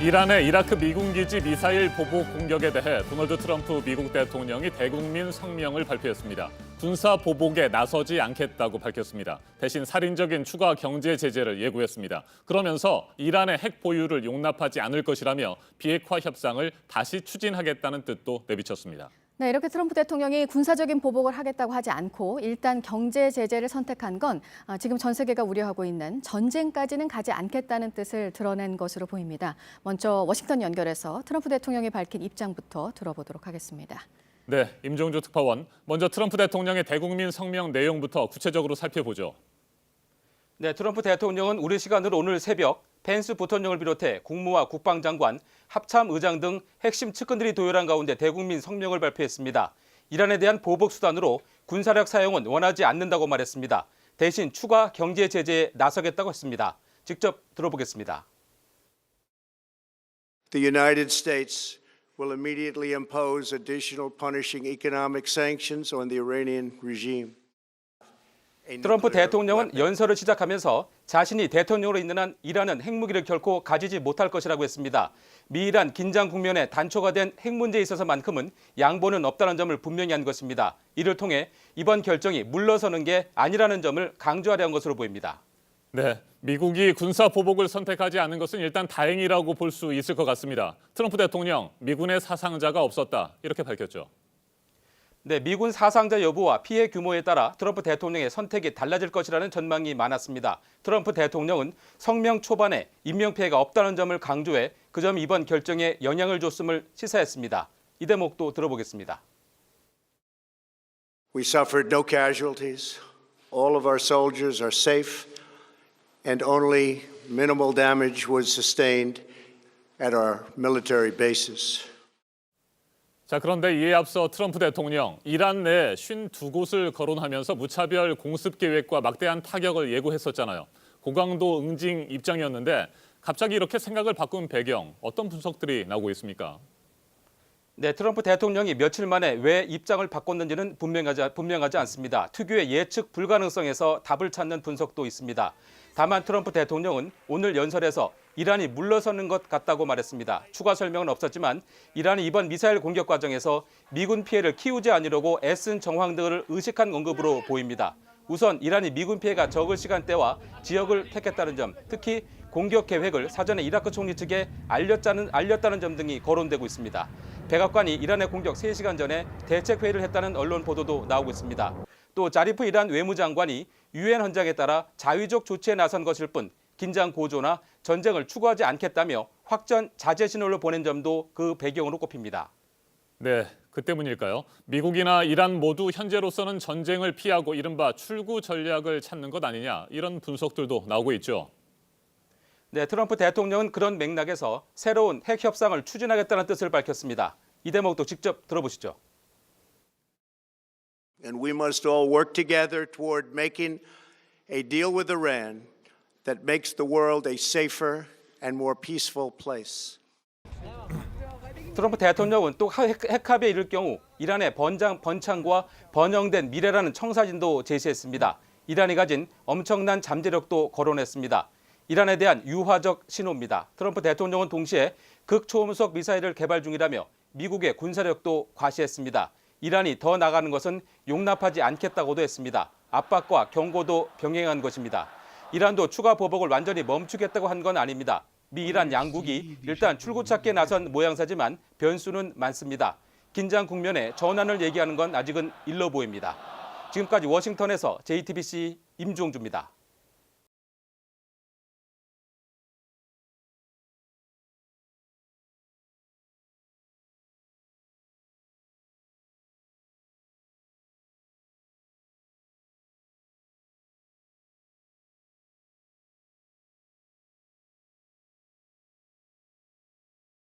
이란의 이라크 미군 기지 미사일 보복 공격에 대해 도널드 트럼프 미국 대통령이 대국민 성명을 발표했습니다. 군사 보복에 나서지 않겠다고 밝혔습니다. 대신 살인적인 추가 경제 제재를 예고했습니다. 그러면서 이란의 핵 보유를 용납하지 않을 것이라며 비핵화 협상을 다시 추진하겠다는 뜻도 내비쳤습니다. 네, 이렇게 트럼프 대통령이 군사적인 보복을 하겠다고 하지 않고 일단 경제 제재를 선택한 건 지금 전 세계가 우려하고 있는 전쟁까지는 가지 않겠다는 뜻을 드러낸 것으로 보입니다. 먼저 워싱턴 연결해서 트럼프 대통령이 밝힌 입장부터 들어보도록 하겠습니다. 네, 임종주 특파원. 먼저 트럼프 대통령의 대국민 성명 내용부터 구체적으로 살펴보죠. 네, 트럼프 대통령은 우리 시간으로 오늘 새벽 펜스 부통령을 비롯해 국무와 국방장관, 합참의장 등 핵심 측근들이 도열한 가운데 대국민 성명을 발표했습니다. 이란에 대한 보복 수단으로 군사력 사용은 원하지 않는다고 말했습니다. 대신 추가 경제 제재에 나서겠다고 했습니다. 직접 들어보겠습니다. The United States will immediately impose additional punishing economic sanctions on the Iranian regime. 트럼프 대통령은 연설을 시작하면서 자신이 대통령으로 있는 한 이란은 핵무기를 결코 가지지 못할 것이라고 했습니다. 미이란 긴장 국면에 단초가 된 핵 문제에 있어서만큼은 양보는 없다는 점을 분명히 한 것입니다. 이를 통해 이번 결정이 물러서는 게 아니라는 점을 강조하려 한 것으로 보입니다. 네, 미국이 군사 보복을 선택하지 않은 것은 일단 다행이라고 볼 수 있을 것 같습니다. 트럼프 대통령, 미군의 사상자가 없었다, 이렇게 밝혔죠. 네, 미군 사상자 여부와 피해 규모에 따라 트럼프 대통령의 선택이 달라질 것이라는 전망이 많았습니다. 트럼프 대통령은 성명 초반에 인명피해가 없다는 점을 강조해 그 점이 이번 결정에 영향을 줬음을 시사했습니다. 이 대목도 들어보겠습니다. We suffered no casualties. All of our soldiers are safe and only minimal damage was sustained at our military bases. 자, 그런데 이에 앞서 트럼프 대통령, 이란 내 52곳을 거론하면서 무차별 공습 계획과 막대한 타격을 예고했었잖아요. 고강도 응징 입장이었는데 갑자기 이렇게 생각을 바꾼 배경, 어떤 분석들이 나오고 있습니까? 네, 트럼프 대통령이 며칠 만에 왜 입장을 바꿨는지는 분명하지 않습니다. 특유의 예측 불가능성에서 답을 찾는 분석도 있습니다. 다만 트럼프 대통령은 오늘 연설에서 이란이 물러서는 것 같다고 말했습니다. 추가 설명은 없었지만 이란이 이번 미사일 공격 과정에서 미군 피해를 키우지 않으려고 애쓴 정황들을 의식한 언급으로 보입니다. 우선 이란이 미군 피해가 적을 시간대와 지역을 택했다는 점, 특히 공격 계획을 사전에 이라크 총리 측에 알렸다는 점 등이 거론되고 있습니다. 백악관이 이란의 공격 3시간 전에 대책회의를 했다는 언론 보도도 나오고 있습니다. 또 자리프 이란 외무장관이 유엔 헌장에 따라 자위적 조치에 나선 것일 뿐 긴장 고조나 전쟁을 추구하지 않겠다며 확전 자제 신호를 보낸 점도 그 배경으로 꼽힙니다. 네, 그 때문일까요? 미국이나 이란 모두 현재로서는 전쟁을 피하고 이른바 출구 전략을 찾는 것 아니냐, 이런 분석들도 나오고 있죠. 네, 트럼프 대통령은 그런 맥락에서 새로운 핵 협상을 추진하겠다는 뜻을 밝혔습니다. 이 대목도 직접 들어보시죠. And we must all work together toward making a deal with Iran that makes the world a safer and more peaceful place. 트럼프 대통령은 또 핵합의에 이를 경우 이란의 번창과 번영된 미래라는 청사진도 제시했습니다. 이란이 가진 엄청난 잠재력도 거론했습니다. 이란에 대한 유화적 신호입니다. 트럼프 대통령은 동시에 극초음속 미사일을 개발 중이라며 미국의 군사력도 과시했습니다. 이란이 더 나가는 것은 용납하지 않겠다고도 했습니다. 압박과 경고도 병행한 것입니다. 이란도 추가 보복을 완전히 멈추겠다고 한 건 아닙니다. 미 이란 양국이 일단 출구찾기에 나선 모양새지만 변수는 많습니다. 긴장 국면에 전환을 얘기하는 건 아직은 일러 보입니다. 지금까지 워싱턴에서 JTBC 임종주입니다.